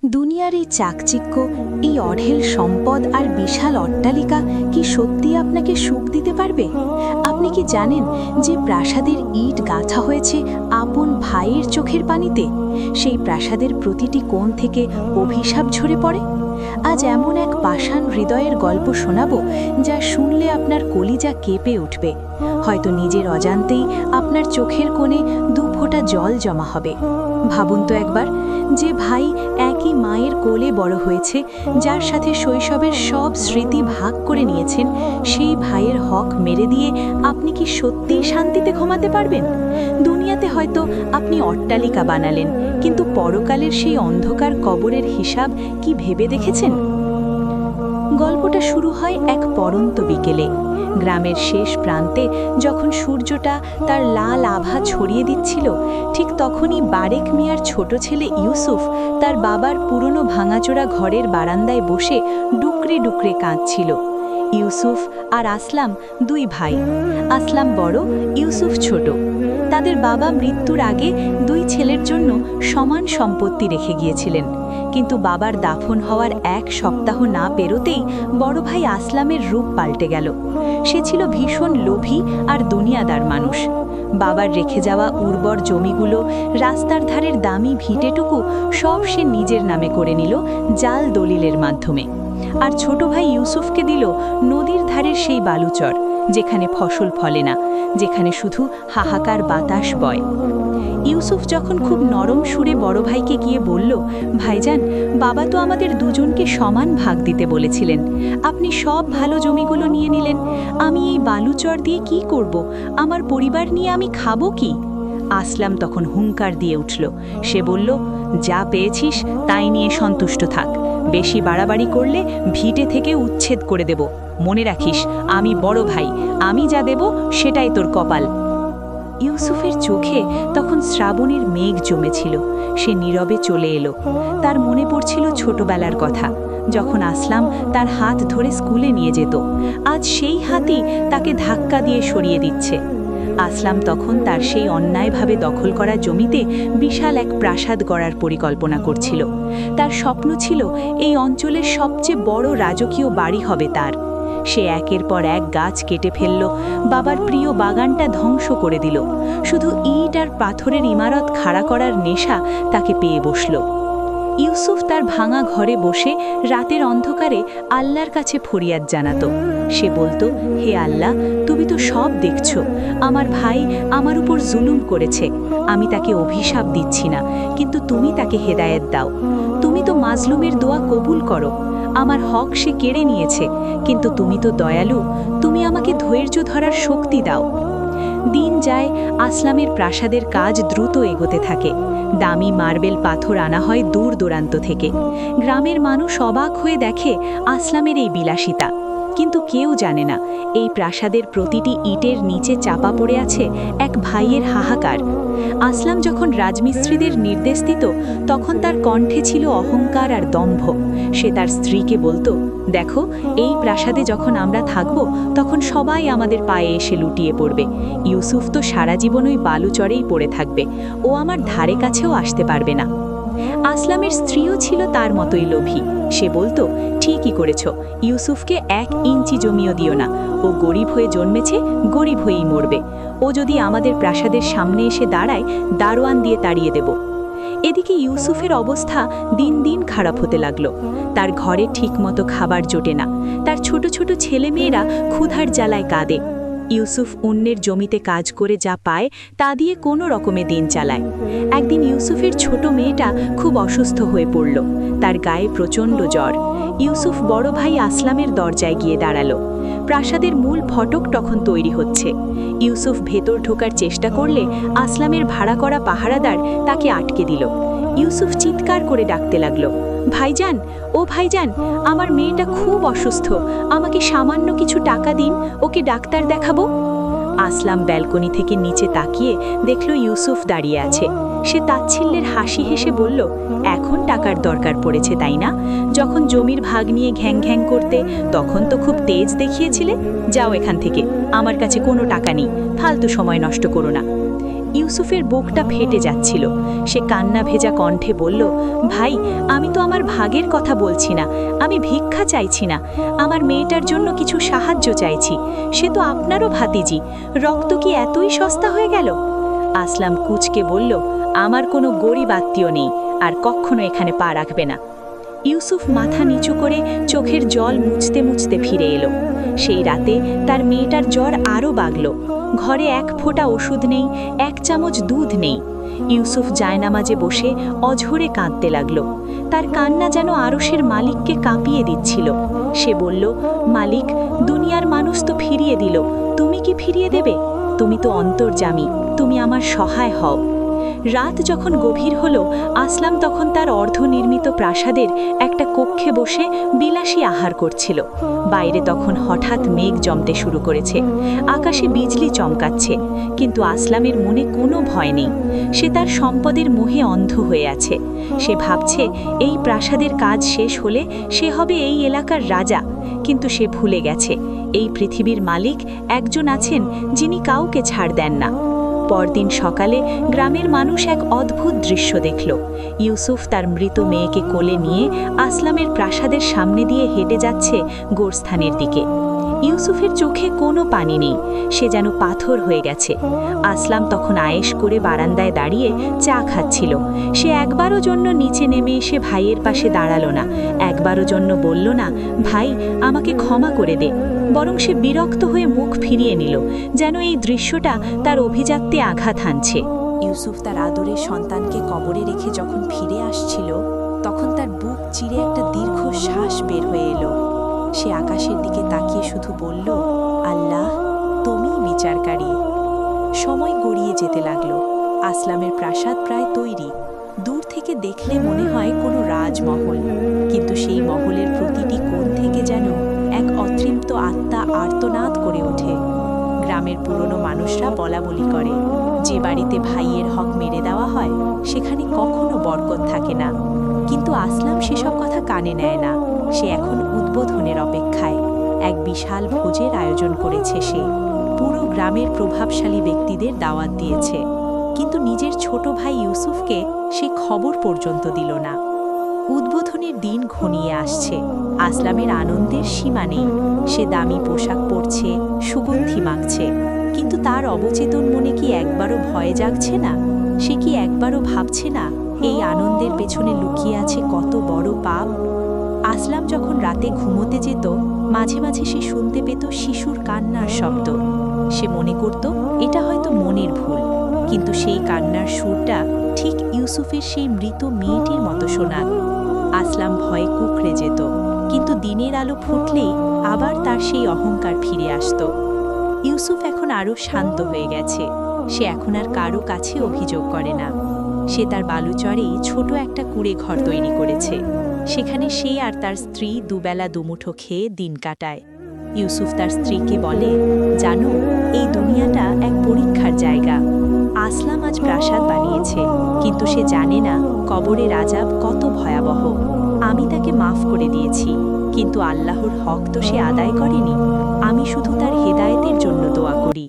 দুনিয়ার এই চাকচিক্য, এই অঢেল সম্পদ আর বিশাল অট্টালিকা কি সত্যি আপনাকে সুখ দিতে পারবে? আপনি কি জানেন যে প্রাসাদের ইট গাঁথা হয়েছে আপন ভাইয়ের চোখের পানিতে? সেই প্রাসাদের প্রতিটি কোণ থেকে অভিশাপ ঝরে পড়ে। আজ এমন এক পাষাণ হৃদয়ের গল্প শোনাবো যা শুনলে আপনার কলিজা কেঁপে উঠবে। হয়তো নিজের অজান্তেই আপনার চোখের কোণে দু ফোঁটা জল জমা হবে। ভাবুন তো একবার, যে ভাই একই মায়ের কোলে বড় হয়েছে, যার সাথে শৈশবের সব স্মৃতি ভাগ করে নিয়েছেন, সেই ভাইয়ের হক মেরে দিয়ে আপনি কি সত্যিই শান্তিতে ঘুমাতে পারবেন? দুনিয়াতে হয়তো আপনি অট্টালিকা বানালেন, কিন্তু পরকালের সেই অন্ধকার কবরের হিসাব কি ভেবে দেখেছেন? গল্পটা শুরু হয় এক পড়ন্ত বিকেলে। গ্রামের শেষ প্রান্তে যখন সূর্যটা তার লাল আভা ছড়িয়ে দিচ্ছিল, ঠিক তখনই বারেক মিয়ার ছোট ছেলে ইউসুফ তার বাবার পুরনো ভাঙাচোরা ঘরের বারান্দায় বসে ডুকরে ডুকরে কাঁদছিল। ইউসুফ আর আসলাম দুই ভাই। আসলাম বড়, ইউসুফ ছোট। তাদের বাবা মৃত্যুর আগে দুই ছেলের জন্য সমান সম্পত্তি রেখে গিয়েছিলেন, কিন্তু বাবার দাফন হওয়ার এক সপ্তাহ না পেরোতেই বড় ভাই আসলামের রূপ পাল্টে গেল। সে ছিল ভীষণ লোভী আর দুনিয়াদার মানুষ। বাবার রেখে যাওয়া উর্বর জমিগুলো, রাস্তার ধারের দামি ভিটেটুকু সব সে নিজের নামে করে নিল জাল দলিলের মাধ্যমে। আর ছোট ভাই ইউসুফকে দিল নদীর ধারের সেই বালুচর, যেখানে ফসল ফলে না, যেখানে শুধু হাহাকার বাতাস বয়। ইউসুফ যখন খুব নরম সুরে বড় ভাইকে গিয়ে বলল, ভাইজান, বাবা তো আমাদের দুজনকে সমান ভাগ দিতে বলেছিলেন, আপনি সব ভালো জমিগুলো নিয়ে নিলেন, আমি এই বালুচর দিয়ে কি করব? আমার পরিবার নিয়ে আমি খাবো কি? আসলাম তখন হুঙ্কার দিয়ে উঠল। সে বলল, যা পেয়েছিস তাই নিয়ে সন্তুষ্ট থাক, বেশি বাড়াবাড়ি করলে ভিটে থেকে উচ্ছেদ করে দেব। মনে রাখিস, আমি বড় ভাই, আমি যা দেব সেটাই তোর কপাল। ইউসুফের চোখে তখন শ্রাবণের মেঘ জমেছিল। সে নীরবে চলে এলো। তার মনে পড়ছিল ছোটবেলার কথা, যখন আসলাম তার হাত ধরে স্কুলে নিয়ে যেত। আজ সেই হাতই তাকে ধাক্কা দিয়ে সরিয়ে দিচ্ছে। আসলাম তখন তার সেই অন্যায়ভাবে দখল করা জমিতে বিশাল এক প্রাসাদ গড়ার পরিকল্পনা করছিল। তার স্বপ্ন ছিল এই অঞ্চলের সবচেয়ে বড় রাজকীয় বাড়ি হবে তার। সে একের পর এক গাছ কেটে ফেলল, বাবার প্রিয় বাগানটা ধ্বংস করে দিল। শুধু ইট আর পাথরের ইমারত খাড়া করার নেশা তাকে পেয়ে বসল। ইউসুফ তার ভাঙা ঘরে বসে রাতের অন্ধকারে আল্লাহর কাছে ফরিয়াদ জানাতো। সে বলতো, হে আল্লাহ, তুমি তো সব দেখছো। আমার ভাই আমার উপর জুলুম করেছে, আমি তাকে অভিশাপ দিচ্ছি না, কিন্তু তুমি তাকে হেদায়েত দাও। তুমি তো মাজলুমের দোয়া কবুল করো। আমার হক সে কেড়ে নিয়েছে, কিন্তু তুমি তো দয়ালু, তুমি আমাকে ধৈর্য ধরার শক্তি দাও। দিন যায়, আসলামের প্রাসাদের কাজ দ্রুত এগোতে থাকে। দামি মার্বেল পাথর আনা হয় দূর দূরান্ত থেকে। গ্রামের মানুষ অবাক হয়ে দেখে আসলামের এই বিলাসিতা, কিন্তু কেউ জানে না এই প্রাসাদের প্রতিটি ইটের নিচে চাপা পড়ে আছে এক ভাইয়ের হাহাকার। আসলাম যখন রাজমিস্ত্রিদের নির্দেশ দিত, তখন তার কণ্ঠে ছিল অহংকার আর দম্ভ। সে তার স্ত্রীকে বলতো, দেখো, এই প্রাসাদে যখন আমরা থাকব, তখন সবাই আমাদের পায়ে এসে লুটিয়ে পড়বে। ইউসুফ তো সারা জীবন ওই বালুচরেই পড়ে থাকবে, ও আমার ধারে কাছেও আসতে পারবে না। আসলামের স্ত্রীও ছিল তার মতোই লোভী। সে বলতো, ঠিকই করেছ, ইউসুফকে 1 ইঞ্চি জমিও দিও না। ও গরিব হয়ে জন্মেছে, গরিব হয়েই মরবে। ও যদি আমাদের প্রাসাদের সামনে এসে দাঁড়ায়, দারোয়ান দিয়ে তাড়িয়ে দেব। এদিকে ইউসুফের অবস্থা দিন দিন খারাপ হতে লাগলো। তার ঘরে ঠিকমতো খাবার জোটে না। তার ছোট ছোট ছেলেমেয়েরা ক্ষুধার জ্বালায় কাঁদে। ইউসুফ অন্যের জমিতে কাজ করে যা পায় তা দিয়ে কোনো রকমে দিন চালায়। একদিন ইউসুফের ছোট মেয়েটা খুব অসুস্থ হয়ে পড়ল। তার গায়ে প্রচণ্ড জ্বর। ইউসুফ বড় ভাই আসলামের দরজায় গিয়ে দাঁড়ালো। প্রাসাদের মূল ফটক তখন তৈরি হচ্ছে। ইউসুফ ভেতর ঢোকার চেষ্টা করলে আসলামের ভাড়া করা পাহারাদার তাকে আটকে দিল। ইউসুফ চিৎকার করে ডাকতে লাগলো, ভাইজান, ও ভাইজান, আমার মেয়েটা খুব অসুস্থ, আমাকে সামান্য কিছু টাকা দিন, ওকে ডাক্তার দেখাবো। আসলাম ব্যালকনি থেকে নিচে তাকিয়ে দেখল ইউসুফ দাঁড়িয়ে আছে। সে তাচ্ছিল্যের হাসি হেসে বলল, এখন টাকার দরকার পড়েছে তাই না? যখন জমির ভাগ নিয়ে ঘ্যাং ঘ্যাং করতে, তখন তো খুব তেজ দেখিয়েছিলে। যাও এখান থেকে, আমার কাছে কোনো টাকা নেই, ফালতু সময় নষ্ট করো না। ইউসুফের বুকটা ফেটে যাচ্ছিল। সে কান্না ভেজা কণ্ঠে বলল, ভাই, আমি তো আমার ভাগের কথা বলছি না, আমি ভিক্ষা চাইছি না, আমার মেয়েটার জন্য কিছু সাহায্য চাইছি। সে তো আপনারও ভাতিজি, রক্ত কি এতই সস্তা হয়ে গেল? আসলাম কুচকে বলল, আমার কোনো গরিব আত্মীয় নেই, আর কখনো এখানে পা রাখবে না। ইউসুফ মাথা নিচু করে চোখের জল মুছতে মুছতে ফিরে এলো। সেই রাতে তার মেয়েটার জ্বর আরও বাড়ল। ঘরে এক ফোঁটা ওষুধ নেই, এক চামচ দুধ নেই। ইউসুফ জায়নামাজে বসে অঝরে কাঁদতে লাগল। তার কান্না যেন আরশের মালিককে কাঁপিয়ে দিচ্ছিল। সে বলল, মালিক, দুনিয়ার মানুষ তো ফিরিয়ে দিল, তুমি কি ফিরিয়ে দেবে? তুমি তো অন্তর্যামী, তুমি আমার সহায় হও। রাত যখন গভীর হলো, আসলাম তখন তার অর্ধনির্মিত প্রাসাদের একটা কক্ষে বসে বিলাসী আহার করছিল। বাইরে তখন হঠাৎ মেঘ জমতে শুরু করেছে, আকাশে বিজলি চমকাচ্ছে, কিন্তু আসলামের মনে কোনো ভয় নেই। সে তার সম্পদের মোহে অন্ধ হয়ে আছে। সে ভাবছে এই প্রাসাদের কাজ শেষ হলে সে হবে এই এলাকার রাজা, কিন্তু সে ভুলে গেছে এই পৃথিবীর মালিক একজন আছেন যিনি কাউকে ছাড় দেন না। পরদিন সকালে গ্রামের মানুষ এক অদ্ভুত দৃশ্য দেখল। ইউসুফ তার মৃত মেয়েকে কোলে নিয়ে আসলামের প্রাসাদের সামনে দিয়ে হেঁটে যাচ্ছে গোরস্থানের দিকে। ইউসুফের চোখে কোনো পানি নেই, সে যেন পাথর হয়ে গেছে। আসলাম তখন আয়েশ করে বারান্দায় দাঁড়িয়ে চা খাচ্ছিল। সে একবারও জন্য নিচে নেমে এসে ভাইয়ের পাশে দাঁড়ালো না, একবারও জন্য বলল না, ভাই, আমাকে ক্ষমা করে দে। বরং সে বিরক্ত হয়ে মুখ ফিরিয়ে নিল, যেন এই দৃশ্যটা তার অভিজাত্যে আঘাত হানছে। ইউসুফ তার আদরের সন্তানকে কবরে রেখে যখন ফিরে আসছিল, তখন তার বুক চিরে একটা দীর্ঘ শ্বাস বের হয়ে এলো। সে আকাশের দিকে তাকিয়ে শুধু বলল, আল্লাহ, তুমিই বিচারকারী। সময় গড়িয়ে যেতে লাগলো। আসলামের প্রাসাদ প্রায় তৈরি। দূর থেকে দেখলে মনে হয় কোনো রাজমহল, কিন্তু সেই মহলের প্রতিটি কোণ থেকে যেন এক অতৃপ্ত আত্মা আর্তনাদ করে ওঠে। গ্রামের পুরনো মানুষরা বলাবলি করে, যে বাড়িতে ভাইয়ের হক মেরে দেওয়া হয় সেখানে কখনো বরকত থাকে না। কিন্তু আসলাম সেসব কথা কানে নেয় না। সে এখন উদ্বোধনের অপেক্ষায়। এক বিশাল ভোজের আয়োজন করেছে সে। পুরো গ্রামের প্রভাবশালী ব্যক্তিদের দাওয়াত দিয়েছে, কিন্তু নিজের ছোট ভাই ইউসুফকে সে খবর পর্যন্ত দিল না। উদ্বোধনের দিন ঘনিয়ে আসছে। আসলামের আনন্দের সীমা নেই। সে দামি পোশাক পরছে, সুগন্ধি মাখছে, কিন্তু তার অবচেতন মনে কি একবারও ভয় জাগছে না? সে কি একবারও ভাবছে না এই আনন্দের পেছনে লুকিয়ে আছে কত বড় পাপ? আসলাম যখন রাতে ঘুমোতে যেত, মাঝে মাঝে সে শুনতে পেত শিশুর কান্নার শব্দ। সে মনে করত এটা হয়তো মনের ভুল, কিন্তু সেই কান্নার সুরটা ঠিক ইউসুফের সেই মৃত মেয়েটির মতো শোনা। আসলাম ভয়ে কুঁকড়ে যেত, কিন্তু দিনের আলো ফুটলেই আবার তার সেই অহংকার ফিরে আসত। ইউসুফ এখন আরও শান্ত হয়ে গেছে। সে এখন আর কারো কাছে অভিযোগ করে না। সে তার বালুচরেই ছোট একটা কুঁড়ে ঘর তৈরি করেছে। সেখানে সে আর তার স্ত্রী দুবেলা দুমুঠো খেয়ে দিন কাটায়। ইউসুফ তার স্ত্রীকে বলে, জানো, এই দুনিয়াটা এক পরীক্ষার জায়গা। আসলাম আজ প্রাসাদ বানিয়েছে, কিন্তু সে জানে না কবরের আযাব কত ভয়াবহ। আমি তাকে মাফ করে দিয়েছি, কিন্তু আল্লাহর হক তো সে আদায় করেনি। আমি শুধু তার হেদায়েতের জন্য দোয়া করি।